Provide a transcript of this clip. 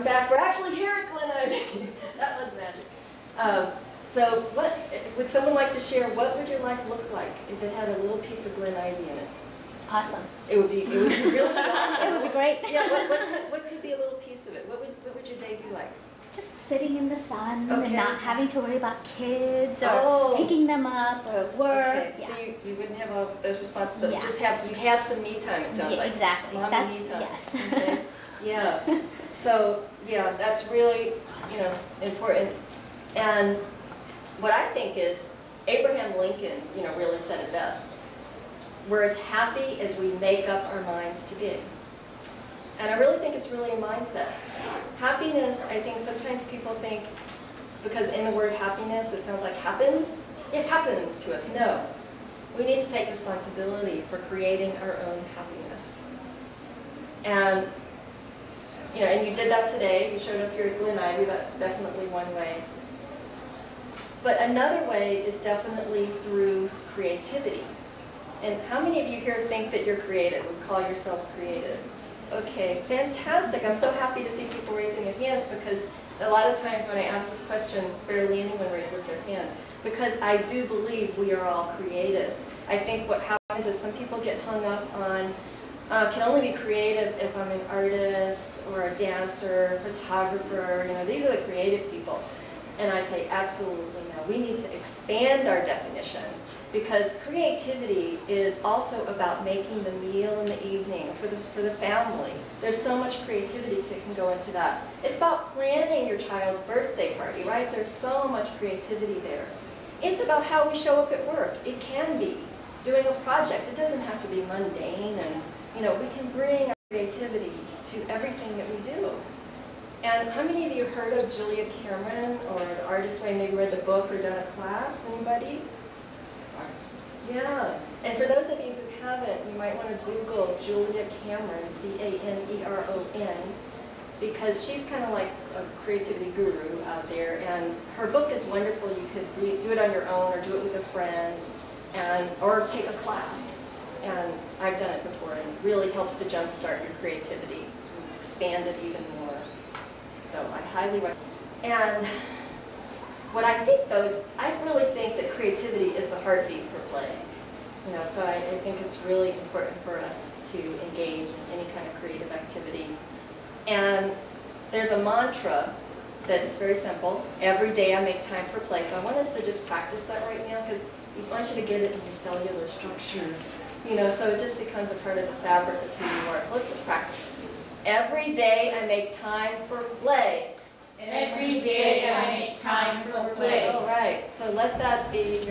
I'm back. We're actually here at Glen. That was magic. So what would someone like to share? What would your life look like if it had a little piece of Glen ivy in it? Awesome. It would be really awesome. It would be great. Yeah. What could be a little piece of it? What would your day be like? Just sitting in the sun Okay. and not having to worry about kids or picking them up or work. Okay. Yeah. So you wouldn't have all those responsibilities. Yeah. Just have some me time. It sounds like exactly. Mommy That's me time. yes. Okay. Yeah. So yeah, that's really important. And what I think is Abraham Lincoln really said it best. We're as happy as we make up our minds to be. And I really think it's really a mindset. Happiness, I think sometimes people think, because in the word happiness it sounds like happens, it happens to us. No. We need to take responsibility for creating our own happiness. And and you did that today. You showed up here at Glen Ivy. That's definitely one way. But another way is definitely through creativity. And how many of you here think that you're creative, would call yourselves creative? Okay, fantastic. I'm so happy to see people raising their hands, because a lot of times when I ask this question, barely anyone raises their hands, because I do believe we are all creative. I think what happens is some people get hung up on, can only be creative if I'm an artist or a dancer, photographer, these are the creative people. And I say absolutely no. We need to expand our definition, because creativity is also about making the meal in the evening for the family. There's so much creativity that can go into that. It's about planning your child's birthday party, right? There's so much creativity there. It's about how we show up at work. It can be doing a project. It doesn't have to be mundane, and we can bring our creativity to everything that we do. And how many of you heard of Julia Cameron, or The Artist's Way, maybe read the book or done a class? Anybody? Yeah. And for those of you who haven't, you might want to Google Julia Cameron, C-A-M-E-R-O-N, because she's kind of like a creativity guru out there. And her book is wonderful. You could do it on your own, or do it with a friend, or take a class. And I've done it before, and it really helps to jumpstart your creativity, expand it even more. So I highly recommend. And what I think, though, is I really think that creativity is the heartbeat for play. So I think it's really important for us to engage in any kind of creative activity. And there's a mantra that's very simple. Every day I make time for play. So I want us to just practice that right now, because I want you to get it in your cellular structures. So it just becomes a part of the fabric of who you are. So let's just practice. Every day I make time for play. Every day I make time for play. All right. So let that be your